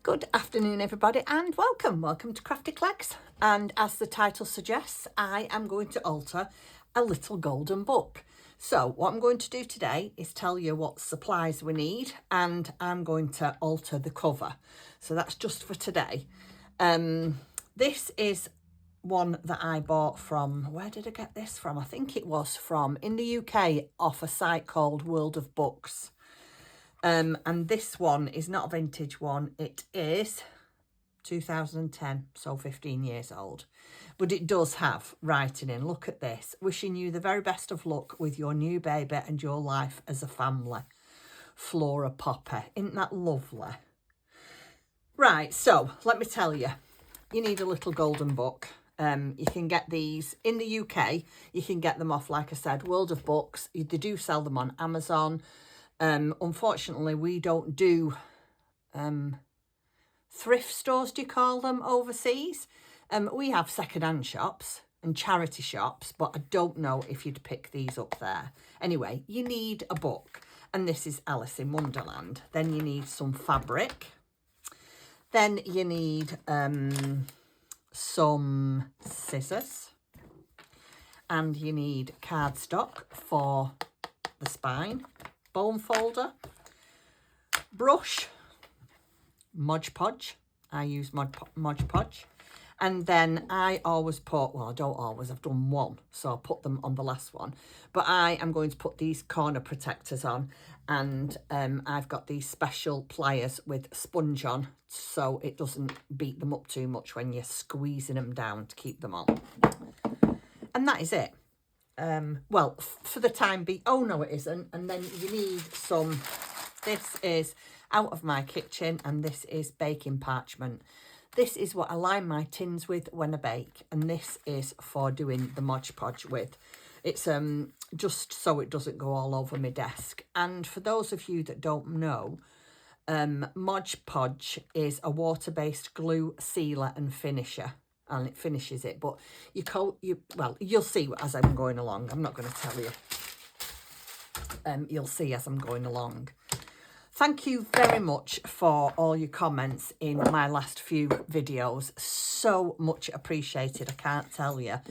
Good afternoon everybody and welcome to Crafty Clegs, and as the title suggests, I am going to alter a little golden book. So what I'm going to do today is tell you what supplies we need, and I'm going to alter the cover. So that's just for today. This is one that I bought from, where did I get this from? I think it was from, in the UK, off a site called World of Books. And this one is not a vintage one. It is 2010, so 15 years old. But it does have writing in. Look at this. Wishing you the very best of luck with your new baby and your life as a family. Flora Popper. Isn't that lovely? Right, so let me tell you. You need a little golden book. You can get these in the UK. You can get them off, like I said, World of Books. They do sell them on Amazon. Unfortunately, we don't do thrift stores, do you call them, overseas? We have second-hand shops and charity shops, but I don't know if you'd pick these up there. Anyway, you need a book, and this is Alice in Wonderland. Then you need some fabric. Then you need some scissors, and you need cardstock for the spine, bone folder, brush, Mod Podge. I use Mod Podge. And then I always put, well, I don't always, I've done one, so I'll put them on the last one. But I am going to put these corner protectors on, and I've got these special pliers with sponge on, so it doesn't beat them up too much when you're squeezing them down to keep them on. And that is it. Well, for the time being, oh no it isn't. And then you need some, this is out of my kitchen, and this is baking parchment. This is what I line my tins with when I bake, and this is for doing the Mod Podge with. It's just so it doesn't go all over my desk. And for those of you that don't know, Mod Podge is a water-based glue, sealer and finisher. And it finishes it, but well, you'll see as I'm going along. I'm not going to tell you. You'll see as I'm going along. Thank you very much for all your comments in my last few videos. So much appreciated, I can't tell you.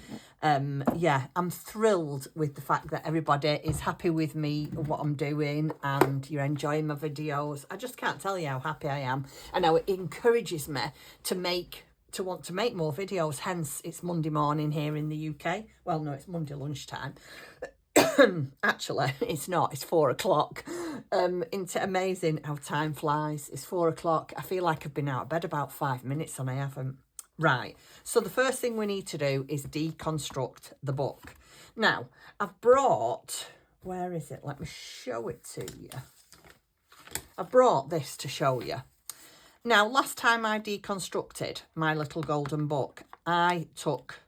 Yeah, I'm thrilled with the fact that everybody is happy with me, what I'm doing, and you're enjoying my videos. I just can't tell you how happy I am, and how it encourages me to want to make more videos. Hence it's Monday morning here in the UK. Well, no, it's Monday lunchtime. Actually it's not, it's 4 o'clock. It's amazing how time flies. It's 4 o'clock. I feel like I've been out of bed about 5 minutes and I haven't. Right, so the first thing we need to do is deconstruct the book. Now I've brought, where is it, let me show it to you. I brought this to show you. Now, last time I deconstructed my little golden book, I took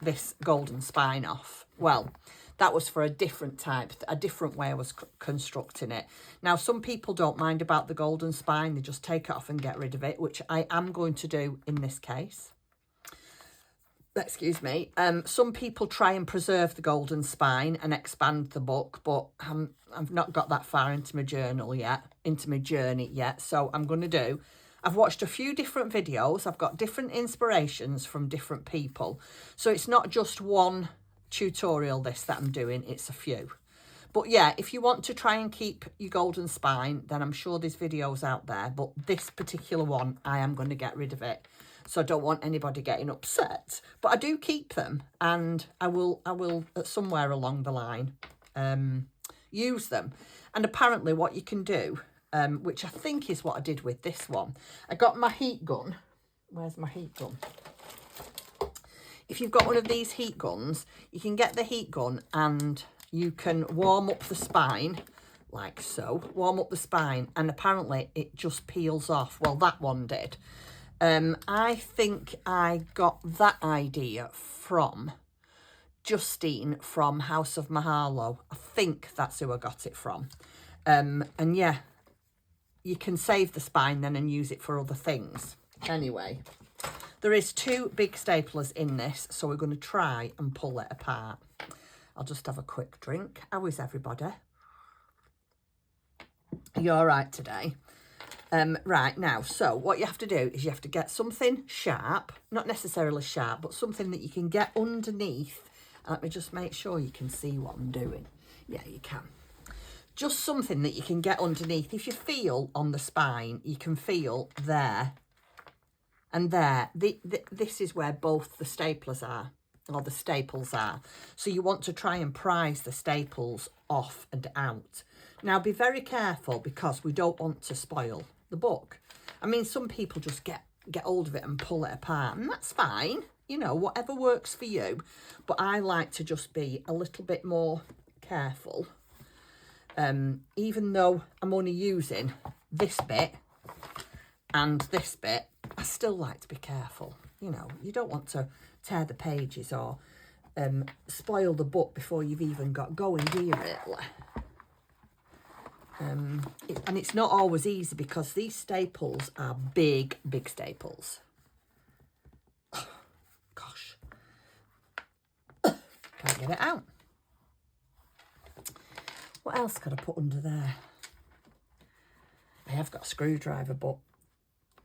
this golden spine off. Well, that was for a different type, a different way I was constructing it. Now, some people don't mind about the golden spine. They just take it off and get rid of it, which I am going to do in this case. Excuse me. Some people try and preserve the golden spine and expand the book, but I've not got that far into my journey yet. So I'm going to do, I've watched a few different videos. I've got different inspirations from different people. So it's not just one tutorial that I'm doing, it's a few. But yeah, if you want to try and keep your golden spine, then I'm sure there's videos out there. But this particular one, I am going to get rid of it. So I don't want anybody getting upset. But I do keep them, and I will somewhere along the line use them. And apparently what you can do, which I think is what I did with this one, I got my heat gun. Where's my heat gun? If you've got one of these heat guns, you can get the heat gun and you can warm up the spine, like so. Warm up the spine, and apparently it just peels off. Well, that one did. I think I got that idea from Justine from House of Mahalo. I think that's who I got it from. And yeah, you can save the spine then and use it for other things. Anyway, there is 2 big staplers in this, so we're going to try and pull it apart. I'll just have a quick drink. How is everybody? Are you all right today? Right, now, so what you have to do is you have to get something sharp, not necessarily sharp, but something that you can get underneath. Let me just make sure you can see what I'm doing. Yeah, you can. Just something that you can get underneath. If you feel on the spine, you can feel there and there. This is where both the staplers are, or the staples are. So you want to try and prise the staples off and out. Now, be very careful because we don't want to spoil the book. I mean, some people just get hold of it and pull it apart, and that's fine. You know, whatever works for you. But I like to just be a little bit more careful. Even though I'm only using this bit and this bit, I still like to be careful. You know, you don't want to tear the pages or spoil the book before you've even got going, do you really? And it's not always easy because these staples are big staples. Oh, gosh. Can't get it out. What else could I put under there? I have got a screwdriver, but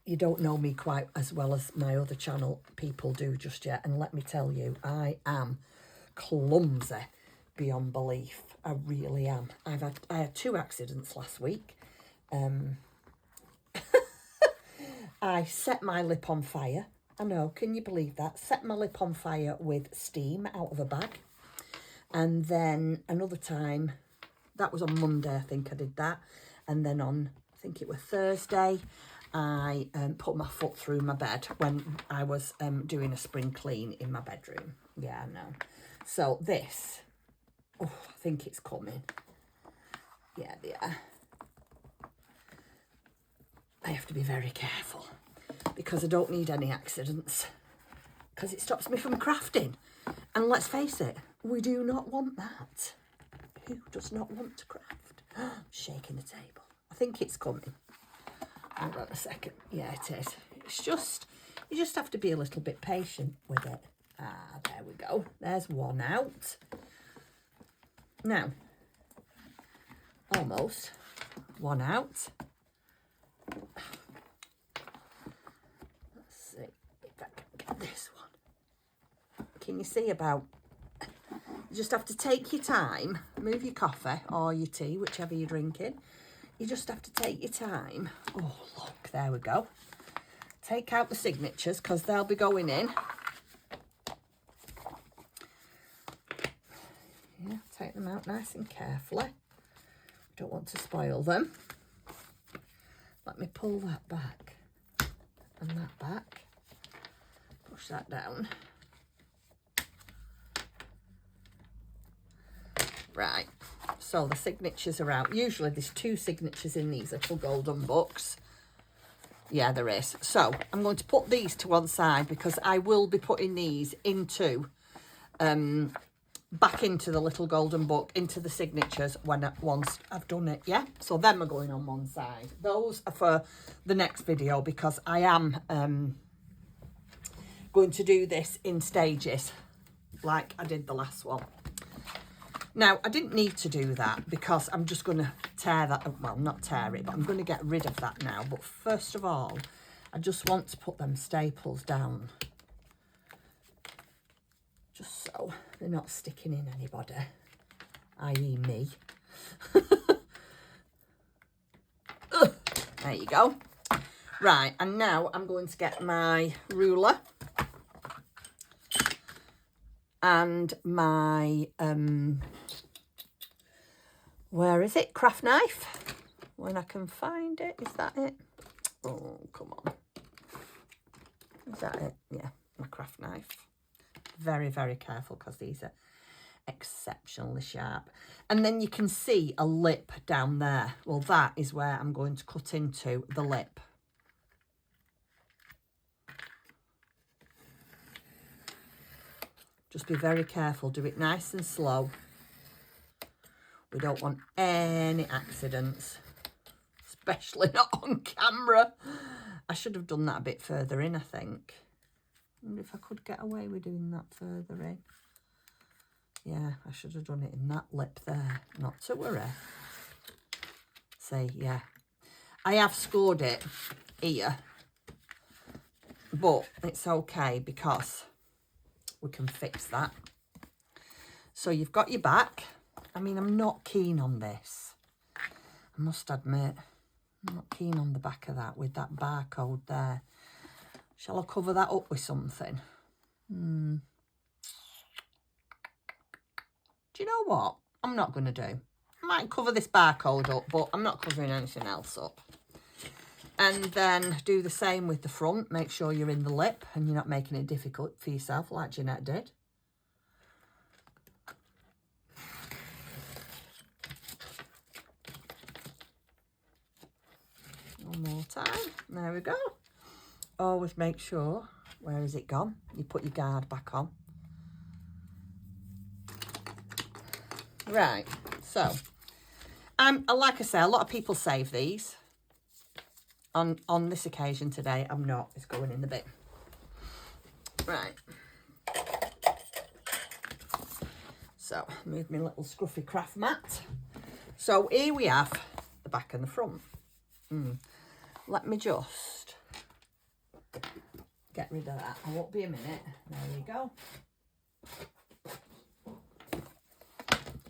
you don't know me quite as well as my other channel people do just yet. And let me tell you, I am clumsy beyond belief. I really am. I had 2 accidents last week. I set my lip on fire. I know, can you believe that? Set my lip on fire with steam out of a bag. And then another time, that was on Monday, I think I did that. And then on, I think it was Thursday, I put my foot through my bed when I was doing a spring clean in my bedroom. Yeah, I know. So this, oh, I think it's coming. Yeah. I have to be very careful because I don't need any accidents because it stops me from crafting. And let's face it, we do not want that. Who does not want to craft? Shaking the table. I think it's coming. Hold on a second. Yeah, it is. It's just, you just have to be a little bit patient with it. Ah, there we go. There's one out. Now, almost one out. Let's see if I can get this one. Can you see about... You just have to take your time, move your coffee or your tea, whichever you're drinking. You just have to take your time. Oh, look, there we go. Take out the signatures because they'll be going in. Yeah, take them out nice and carefully. Don't want to spoil them. Let me pull that back and that back. Push that down. Right, so the signatures are out. Usually there's 2 signatures in these little golden books. Yeah, there is. So I'm going to put these to one side because I will be putting these into, back into the little golden book, into the signatures once I've done it, yeah? So them are going on one side. Those are for the next video because I am going to do this in stages like I did the last one. Now, I didn't need to do that because I'm just going to tear that, well, not tear it, but I'm going to get rid of that now. But first of all, I just want to put them staples down. Just so they're not sticking in anybody, i.e. me. There you go. Right, and now I'm going to get my ruler and my, where is it? Craft knife. When I can find it. Is that it? Oh, come on. Is that it? Yeah, my craft knife. Very, very careful because these are exceptionally sharp. And then you can see a lip down there. Well, that is where I'm going to cut into the lip. Just be very careful. Do it nice and slow. We don't want any accidents, especially not on camera. I should have done that a bit further in, I think. I wonder if I could get away with doing that further in. Yeah, I should have done it in that lip there. Not to worry. See, yeah. I have scored it here, but it's okay because we can fix that. So you've got your back. I mean, I'm not keen on this, I must admit. I'm not keen on the back of that with that barcode there. Shall I cover that up with something? Do you know what I'm not going to do? I might cover this barcode up, but I'm not covering anything else up. And then do the same with the front. Make sure you're in the lip and you're not making it difficult for yourself like Jeanette did. One more time. There we go. Always make sure, where is it gone? You put your guard back on. Right, so like I say, a lot of people save these. On this occasion today, I'm not. It's going in the bin. Right. So, move my little scruffy craft mat. So, here we have the back and the front. Let me just get rid of that. I won't be a minute. There you go.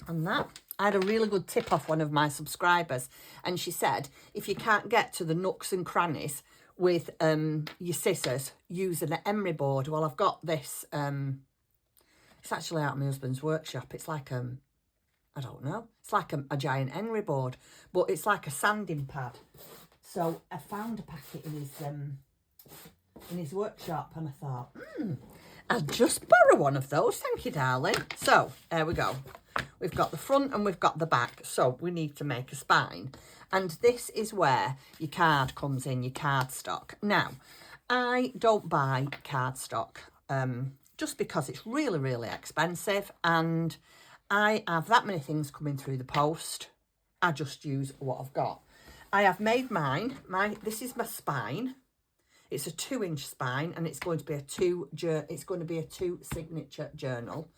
And that. I had a really good tip off one of my subscribers, and she said, if you can't get to the nooks and crannies with your scissors, use an emery board. Well, I've got this, it's actually out of my husband's workshop. It's like, I don't know, it's like a giant emery board, but it's like a sanding pad. So I found a packet in his workshop, and I thought, I'll just borrow one of those. Thank you, darling. So there we go. We've got the front and we've got the back. So we need to make a spine. And this is where your card comes in, your cardstock. Now, I don't buy cardstock just because it's really, really expensive. And I have that many things coming through the post. I just use what I've got. I have made mine. This is my spine. It's a 2-inch spine, and it's going to be a 2 signature journal.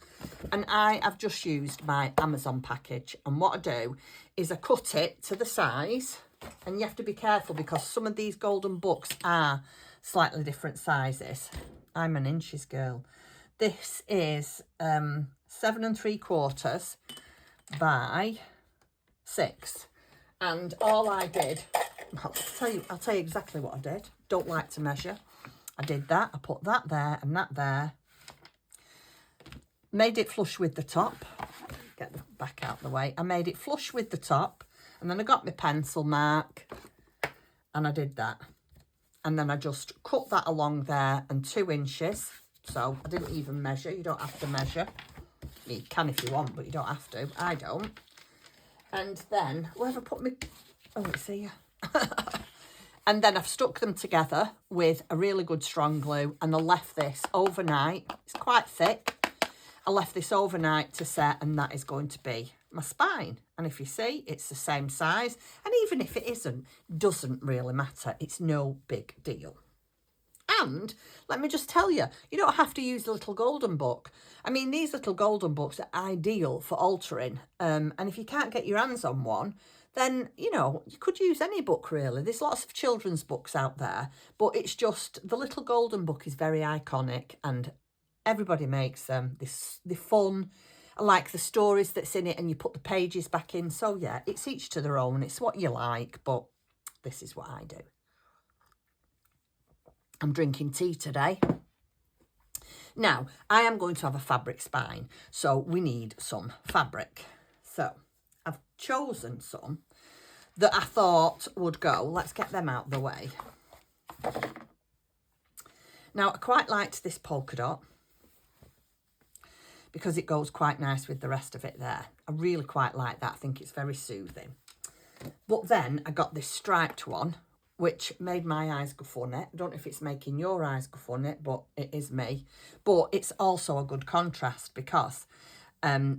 And I have just used my Amazon package. And what I do is I cut it to the size, and you have to be careful because some of these golden books are slightly different sizes. I'm an inches girl. This is 7 3/4 by 6. And all I did, I'll tell you exactly what I did. Don't like to measure. I did that. I put that there and that there. Made it flush with the top. Get the back out of the way. I made it flush with the top. And then I got my pencil mark. And I did that. And then I just cut that along there and 2 inches. So I didn't even measure. You don't have to measure. You can if you want, but you don't have to. I don't. And then, where have I put my... Oh, it's here. And then I've stuck them together with a really good strong glue, and I left this overnight. It's quite thick. I left this overnight to set, and that is going to be my spine. And if you see, it's the same size. And even if it isn't, doesn't really matter. It's no big deal. And let me just tell you, you don't have to use the little golden book. I mean, these little golden books are ideal for altering. And if you can't get your hands on one, then, you know, you could use any book, really. There's lots of children's books out there, but it's just the little golden book is very iconic, and everybody makes them. They're fun. I like the stories that's in it, and you put the pages back in. So, yeah, it's each to their own. It's what you like, but this is what I do. I'm drinking tea today. Now, I am going to have a fabric spine, so we need some fabric. So, I've chosen some that I thought would go. Let's get them out of the way. Now, I quite liked this polka dot because it goes quite nice with the rest of it there. I really quite like that. I think it's very soothing. But then I got this striped one, which made my eyes go funny. I don't know if it's making your eyes go funny, but it is me. But it's also a good contrast because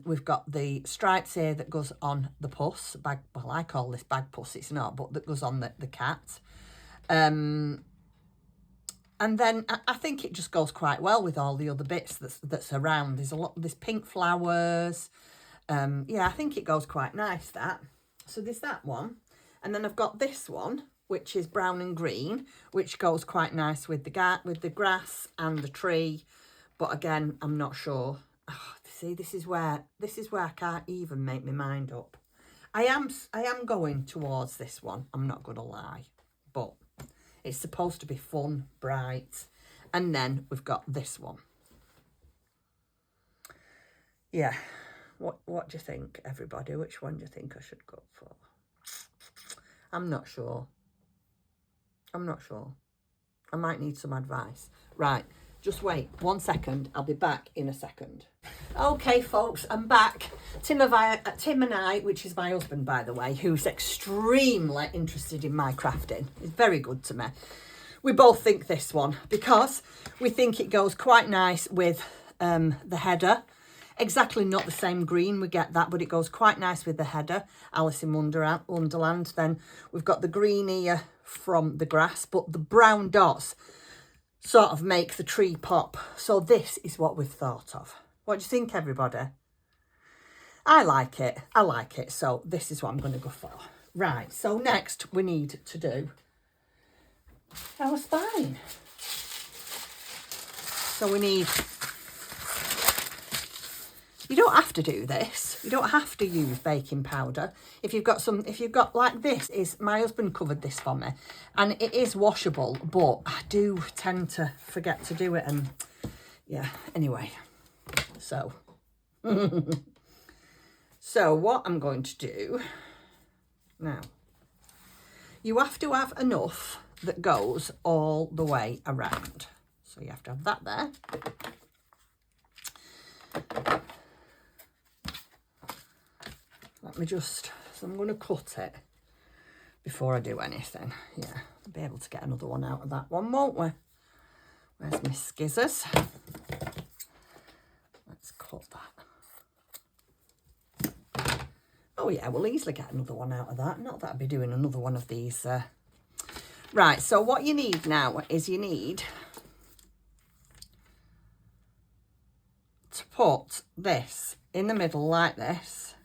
we've got the stripes here that goes on the puss. Bag, well, I call this bag puss, it's not, but that goes on the cat. And then I think it just goes quite well with all the other bits that's around. There's pink flowers. Yeah, I think it goes quite nice, that. So there's that one. And then I've got this one, which is brown and green, which goes quite nice with the grass and the tree. But again, I'm not sure. Oh, see, this is where I can't even make my mind up. I am going towards this one. I'm not going to lie, but it's supposed to be fun, bright. And then we've got this one. Yeah. What do you think, everybody? Which one do you think I should go for? I'm not sure. I'm not sure. I might need some advice. Right, just wait 1 second. I'll be back in a second. Okay, folks, I'm back. Tim and I, which is my husband, by the way, who's extremely interested in my crafting. He's very good to me. We both think this one because we think it goes quite nice with the header. Exactly not the same green, we get that, but it goes quite nice with the header, Alice in Wonderland. Then we've got the green here from the grass, but the brown dots sort of make the tree pop. So this is what we've thought of. What do you think, everybody? I like it. So this is what I'm going to go for. Right, so next we need to do our spine. So we need... You don't have to do this. You don't have to use baking powder. If you've got like this, my husband covered this for me, and it is washable, but I do tend to forget to do it, and yeah, anyway. So, so what I'm going to do now, you have to have enough that goes all the way around. So you have to have that there. Let me just, so I'm going to cut it before I do anything. Yeah, I'll be able to get another one out of that one, won't we? Where's my skizzers? Let's cut that. Oh yeah, we'll easily get another one out of that. Not that I'd be doing another one of these. Right, so what you need now is you need to put this in the middle like this.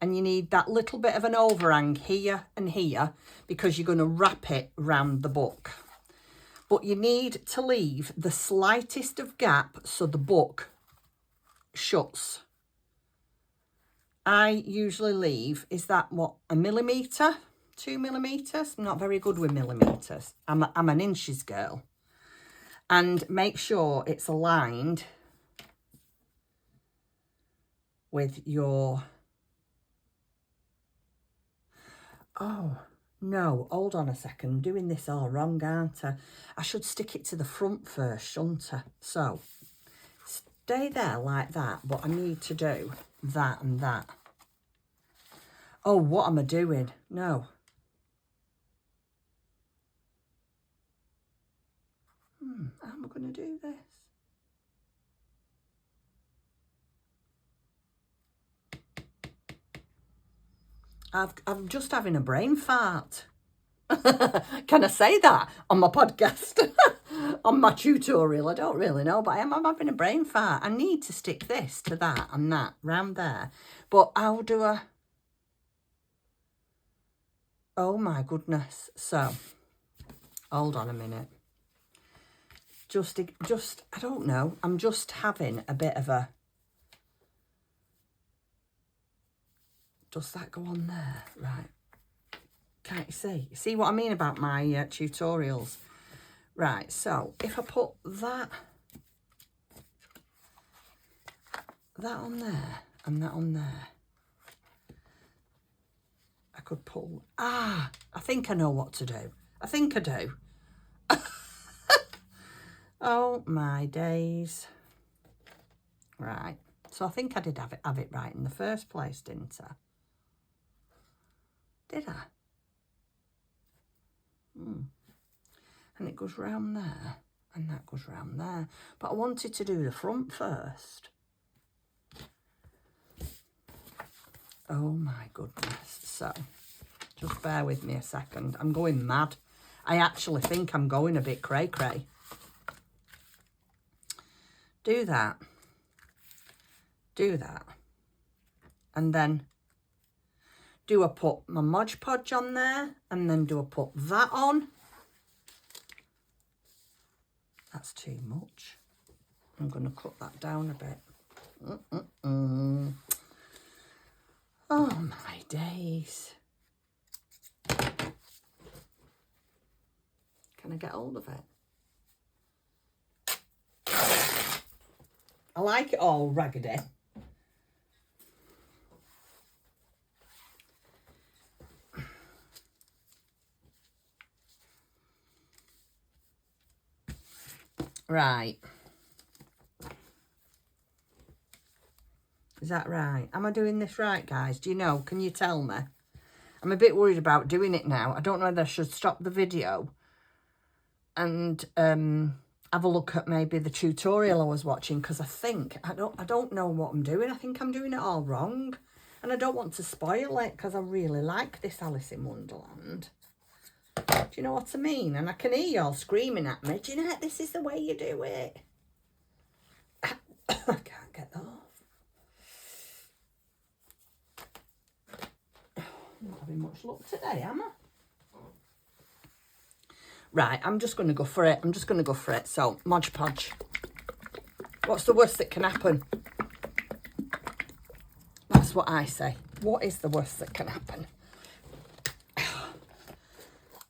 And you need that little bit of an overhang here and here because you're going to wrap it round the book. But you need to leave the slightest of gap so the book shuts. I usually leave, is that what, 1 millimetre? 2 millimetres? I'm not very good with millimetres. I'm an inches girl. And make sure it's aligned with your... Oh, no, hold on a second. I'm doing this all wrong, aren't I? I should stick it to the front first, shouldn't I? So, stay there like that, but I need to do that and that. Oh, what am I doing? No. How am I going to do this? I'm just having a brain fart. Can I say that on my podcast? On my tutorial? I don't really know, but I'm having a brain fart. I need to stick this to that and that round there. But how do I... Oh my goodness. So, hold on a minute. Just, I don't know. I'm just having a bit of a... Does that go on there? Right. Can't you see? See what I mean about my tutorials? Right, so if I put that on there and that on there, I could pull... I think I know what to do. I think I do. Oh, my days. Right. So I think I did have it right in the first place, didn't I? Did I? And it goes round there, and that goes round there. But I wanted to do the front first. Oh my goodness. So, just bear with me a second. I'm going mad. I actually think I'm going a bit cray-cray. Do that. Do that. And then Do I put my Mod Podge on there? And then do I put that on? That's too much. I'm going to cut that down a bit. Oh, my days. Can I get hold of it? I like it all raggedy. Right. Is that right? Am I doing this right, guys? Do you know? Can you tell me? I'm a bit worried about doing it now. I don't know whether I should stop the video and have a look at maybe the tutorial I was watching, because I think I don't know what I'm doing. I think I'm doing it all wrong, and I don't want to spoil it because I really like this Alice in Wonderland. Do you know what I mean? And I can hear you all screaming at me. Jeanette, this is the way you do it. I can't get that off. I'm not having much luck today, am I? Right, I'm just going to go for it. So, Mod Podge. What's the worst that can happen? That's what I say. What is the worst that can happen?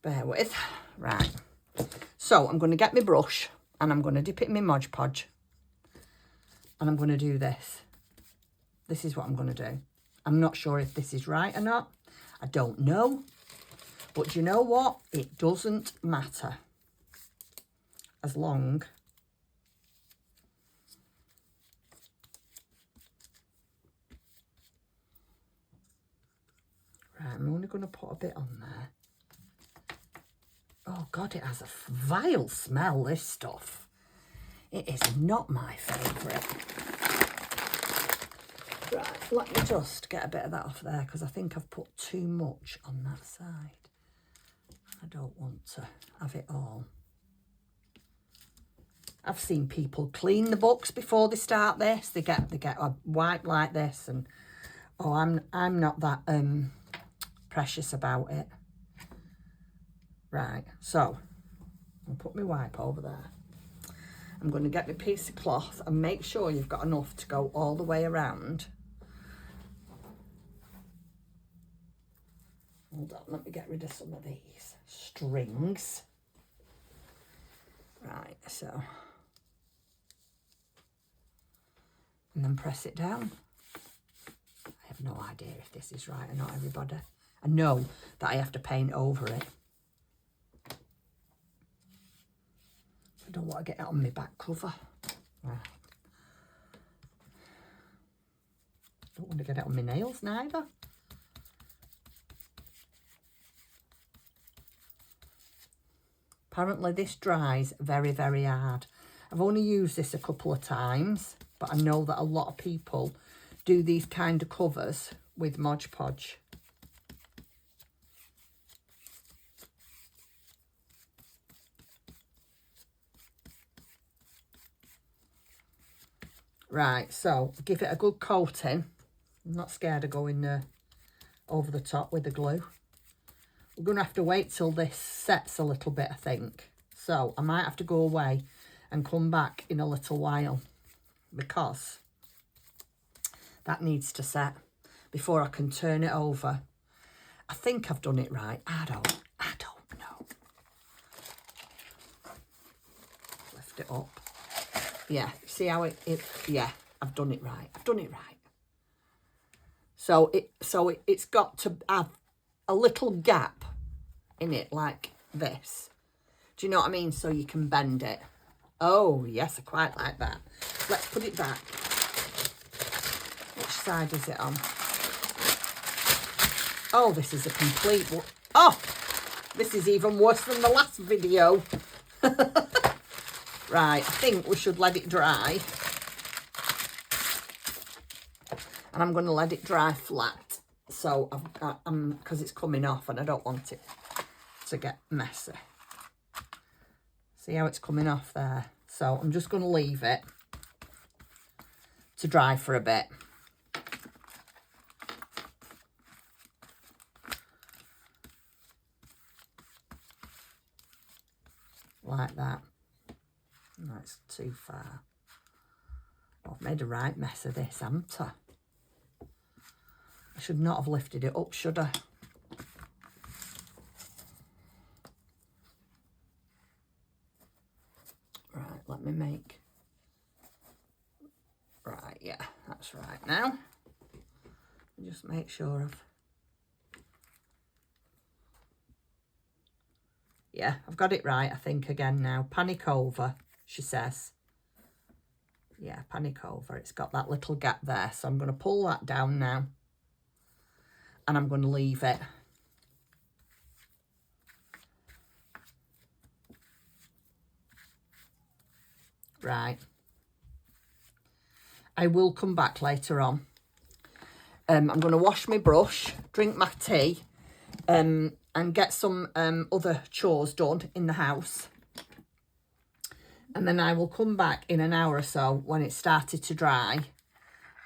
Bear with. Right. So, I'm going to get my brush and I'm going to dip it in my Mod Podge. And I'm going to do this. This is what I'm going to do. I'm not sure if this is right or not. I don't know. But you know what? It doesn't matter. As long right, I'm only going to put a bit on there. Oh God, it has a vile smell, this stuff. It is not my favourite. Right, let me just get a bit of that off there because I think I've put too much on that side. I don't want to have it all. I've seen people clean the books before they start this. They get a wipe like this, and oh, I'm not that precious about it. Right, so I'll put my wipe over there. I'm going to get my piece of cloth and make sure you've got enough to go all the way around. Hold on, let me get rid of some of these strings. Right, so. And then press it down. I have no idea if this is right or not, everybody. I know that I have to paint over it. I don't want to get it on my back cover. Right. Don't want to get it on my nails neither. Apparently this dries very, very hard. I've only used this a couple of times, but I know that a lot of people do these kind of covers with Mod Podge. Right, so give it a good coating. I'm not scared of going over the top with the glue. We're going to have to wait till this sets a little bit, I think. So I might have to go away and come back in a little while because that needs to set before I can turn it over. I think I've done it right. I don't know. Lift it up. Yeah, see how yeah, I've done it right. I've done it right. So it's got to have a little gap in it like this. Do you know what I mean? So you can bend it. Oh, yes, I quite like that. Let's put it back. Which side is it on? Oh, this is a complete... Oh, this is even worse than the last video. Right, I think we should let it dry. And I'm going to let it dry flat. So, because it's coming off and I don't want it to get messy. See how it's coming off there? So, I'm just going to leave it to dry for a bit. like that. No, it's too far. Oh, I've made a right mess of this, haven't I? I should not have lifted it up, should I? Right, let me make... Right, yeah, that's right now. Just make sure of... Yeah, I've got it right, I think, again now. Panic over, she says. Yeah, panic over. It's got that little gap there. So I'm going to pull that down now. And I'm going to leave it. Right. I will come back later on. I'm going to wash my brush, drink my tea, and get some other chores done in the house. And then I will come back in an hour or so when it started to dry.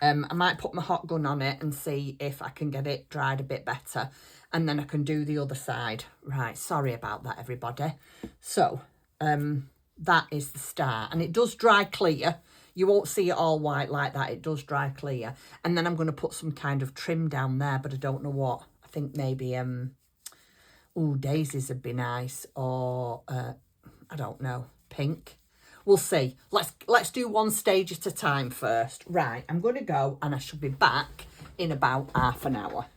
I might put my hot gun on it and see if I can get it dried a bit better. And then I can do the other side. Right, sorry about that, everybody. So, that is the start. And it does dry clear. You won't see it all white like that. It does dry clear. And then I'm going to put some kind of trim down there, but I don't know what. I think maybe, daisies would be nice. Or, I don't know, pink. We'll see. Let's do one stage at a time first. Right, I'm going to go and I should be back in about half an hour.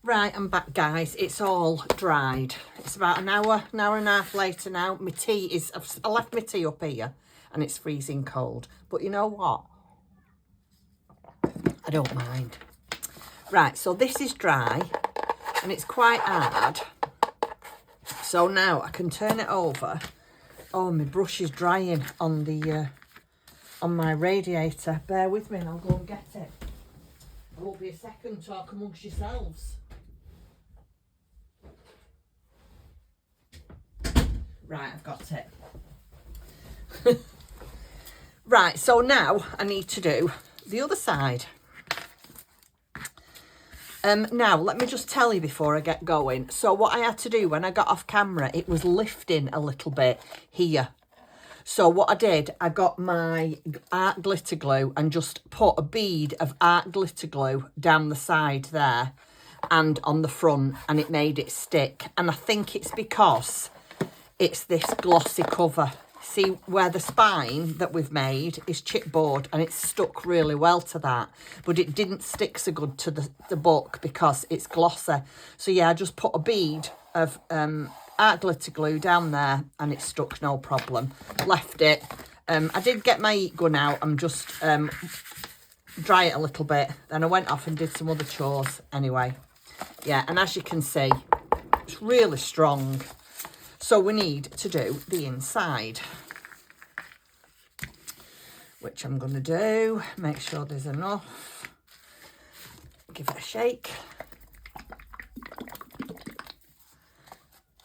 Right, I'm back, guys. It's all dried. It's about an hour and a half later now. My tea is... I left my tea up here and it's freezing cold. But you know what? I don't mind. Right, so this is dry and it's quite hard. So now I can turn it over. Oh, my brush is drying on the on my radiator. Bear with me and I'll go and get it. I won't be a second. Talk amongst yourselves. Right, I've got it. Right, so now I need to do the other side. Now, let me just tell you before I get going. So what I had to do when I got off camera, it was lifting a little bit here. So what I did, I got my art glitter glue and just put a bead of art glitter glue down the side there and on the front, and it made it stick. And I think it's because it's this glossy cover. See where the spine that we've made is chipboard and it's stuck really well to that, but it didn't stick so good to the book because it's glossy. So yeah, I just put a bead of art glitter glue down there and it stuck no problem. Left it. I did get my heat gun out and just dry it a little bit. Then I went off and did some other chores anyway. Yeah, and as you can see, it's really strong. So we need to do the inside, which I'm going to do. Make sure there's enough. Give it a shake.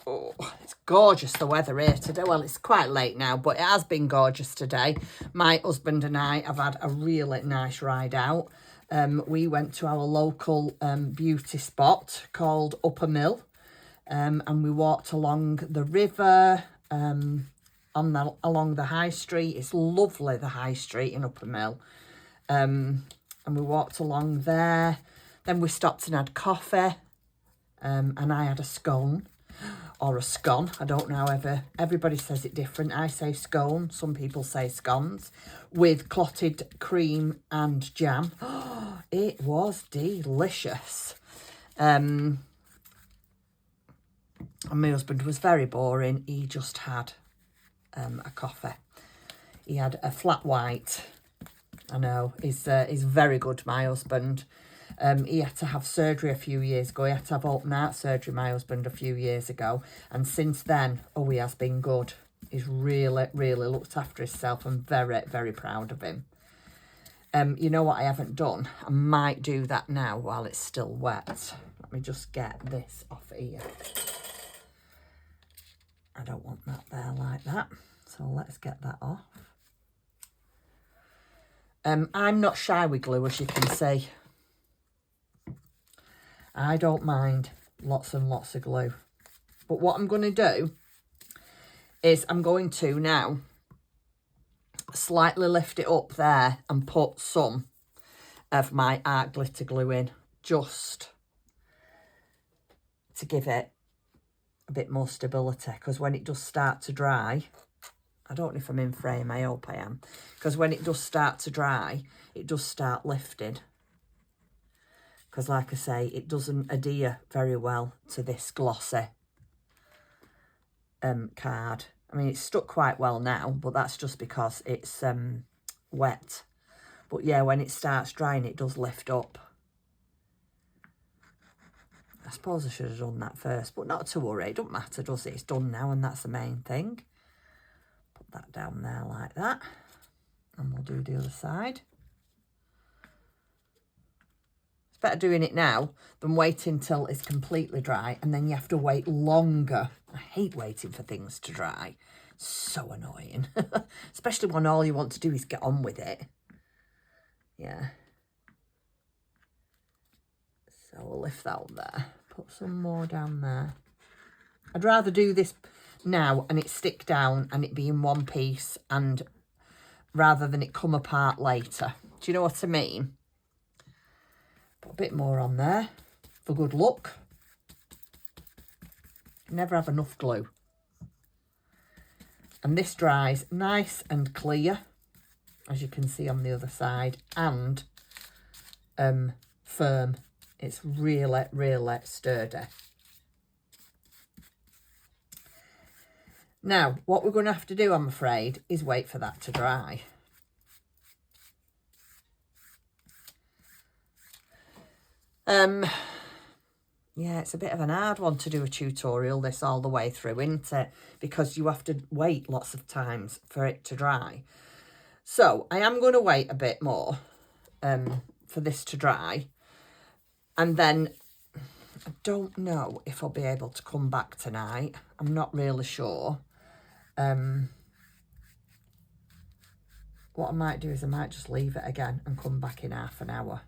Oh, it's gorgeous, the weather here today. Well, it's quite late now, but it has been gorgeous today. My husband and I have had a really nice ride out. We went to our local beauty spot called Upper Mill. And we walked along the river, along the high street. It's lovely, the high street in Upper Mill. And we walked along there. Then we stopped and had coffee. And I had a scone, or a scone. I don't know, everybody says it different. I say scone, some people say scones, with clotted cream and jam. It was delicious. And my husband was very boring. He just had a coffee. He had a flat white. I know, he's very good, my husband. He had to have surgery a few years ago. He had to have open heart surgery, my husband, a few years ago. And since then, he has been good. He's really, really looked after himself. I'm very, very proud of him. You know what I haven't done? I might do that now while it's still wet. Let me just get this off here. I don't want that there like that. So let's get that off. I'm not shy with glue, as you can see. I don't mind lots and lots of glue. But what I'm going to do is I'm going to now slightly lift it up there and put some of my art glitter glue in, just to give it a bit more stability, because when it does start to dry, I don't know if I'm in frame, I hope I am, because when it does start to dry, it does start lifting, because like I say, it doesn't adhere very well to this glossy card. I mean, it's stuck quite well now, but that's just because it's wet. But yeah, when it starts drying, it does lift up. I suppose I should have done that first, but not to worry. It don't matter, does it? It's done now, and that's the main thing. Put that down there like that. And we'll do the other side. It's better doing it now than waiting till it's completely dry, and then you have to wait longer. I hate waiting for things to dry. So annoying. Especially when all you want to do is get on with it. Yeah. So we'll lift that up there. Put some more down there. I'd rather do this now and it stick down and it be in one piece, and rather than it come apart later. Do you know what I mean? Put a bit more on there for good luck. Never have enough glue. And this dries nice and clear, as you can see on the other side, and firm. It's really, really sturdy. Now, what we're going to have to do, I'm afraid, is wait for that to dry. Yeah, it's a bit of an hard one to do a tutorial this all the way through, isn't it? Because you have to wait lots of times for it to dry. So I am going to wait a bit more for this to dry. And then I don't know if I'll be able to come back tonight. I'm not really sure. What I might do is I might just leave it again and come back in half an hour.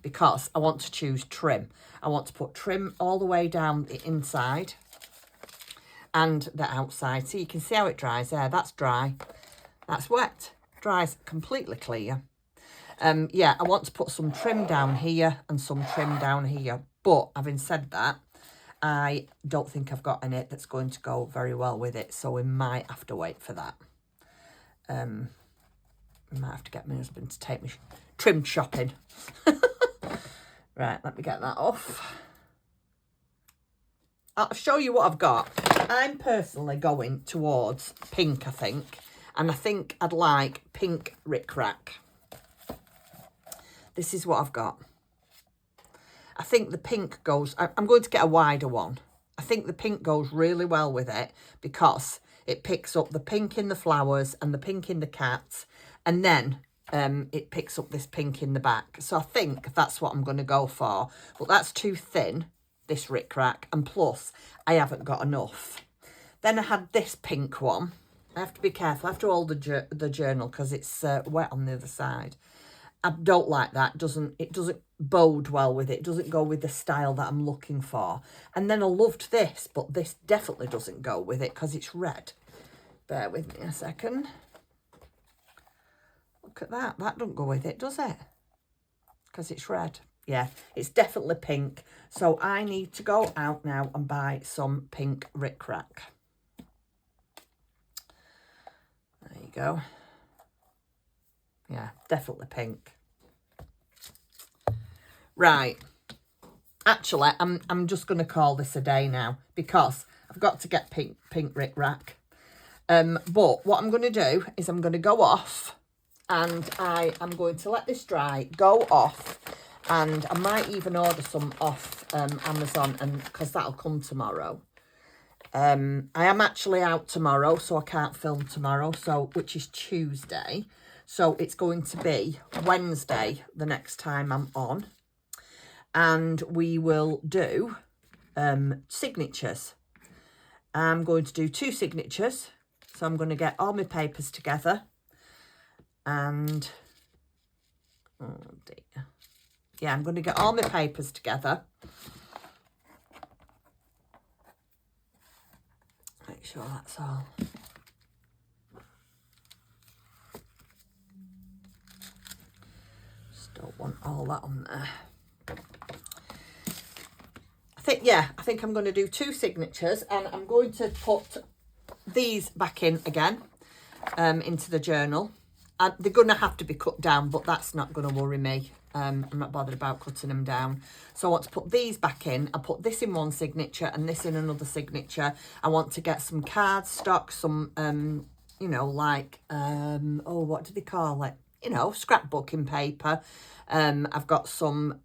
Because I want to choose trim. I want to put trim all the way down the inside and the outside. So you can see how it dries there. That's dry. That's wet. Dries completely clear. Yeah, I want to put some trim down here and some trim down here. But having said that, I don't think I've got any that's going to go very well with it. So we might have to wait for that. We might have to get my husband to take me trim shopping. Right, let me get that off. I'll show you what I've got. I'm personally going towards pink, I think. And I think I'd like pink rickrack. This is what I've got. I think the pink goes... I'm going to get a wider one. I think the pink goes really well with it because it picks up the pink in the flowers and the pink in the cats. And then... it picks up this pink in the back. So I think that's what I'm going to go for. But that's too thin, this rickrack. And plus, I haven't got enough. Then I had this pink one. I have to be careful. I have to hold the journal because it's wet on the other side. I don't like that. It doesn't bode well with it. It doesn't go with the style that I'm looking for. And then I loved this, but this definitely doesn't go with it because it's red. Bear with me a second. Look at that. That don't go with it, does it? Because it's red. Yeah, it's definitely pink. So I need to go out now and buy some pink rickrack. There you go. Yeah, definitely pink. Right. Actually, I'm just going to call this a day now because I've got to get pink rickrack. But what I'm going to do is I'm going to go off and I am going to let this dry, go off, and I might even order some off Amazon, and because that'll come tomorrow. I am actually out tomorrow, so I can't film tomorrow, so which is Tuesday. So it's going to be Wednesday the next time I'm on. And we will do signatures. I'm going to do 2 signatures. So I'm going to get all my papers together. And, oh dear. Yeah, I'm going to get all my papers together. Make make sure that's all. Just don't want all that on there. I think I'm going to do 2 signatures, and I'm going to put these back in again into the journal. And they're going to have to be cut down, but that's not going to worry me. I'm not bothered about cutting them down. So I want to put these back in. I put this in one signature and this in another signature. I want to get some cardstock, some, you know, like, oh, what do they call it? You know, scrapbooking paper. I've got some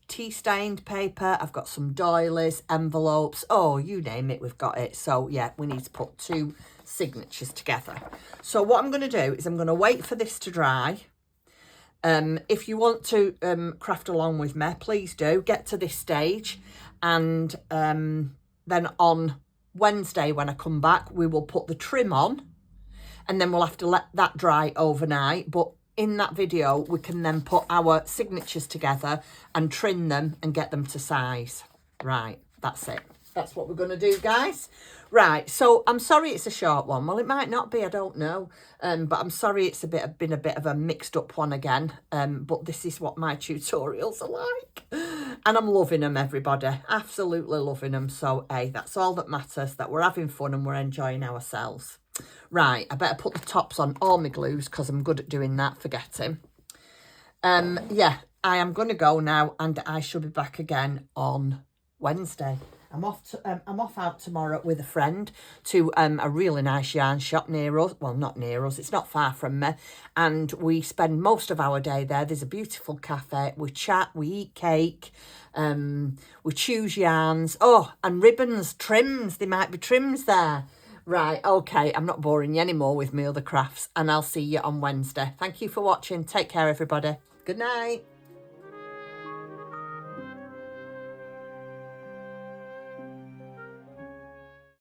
tea-stained paper. I've got some doilies, envelopes. Oh, you name it, we've got it. So, yeah, we need to put 2 signatures together. So what I'm going to do is I'm going to wait for this to dry. If you want to craft along with me, please do. Get to this stage, and then on Wednesday when I come back, we will put the trim on, and then we'll have to let that dry overnight. But in that video, we can then put our signatures together and trim them and get them to size. Right, that's it. That's what we're going to do, guys. Right, so I'm sorry it's a short one. Well, it might not be, I don't know. But I'm sorry it's been a bit of a mixed up one again. But this is what my tutorials are like. And I'm loving them, everybody. Absolutely loving them. So, hey, that's all that matters, that we're having fun and we're enjoying ourselves. Right, I better put the tops on all my glues because I'm good at doing that, forgetting. Yeah, I am going to go now, and I shall be back again on Wednesday. I'm off out tomorrow with a friend to a really nice yarn shop near us. Well, not near us, it's not far from me. And we spend most of our day there. There's a beautiful cafe. We chat, we eat cake, we choose yarns. Oh, and ribbons, trims. There might be trims there. Right, okay, I'm not boring you anymore with my other crafts, and I'll see you on Wednesday. Thank you for watching. Take care, everybody. Good night.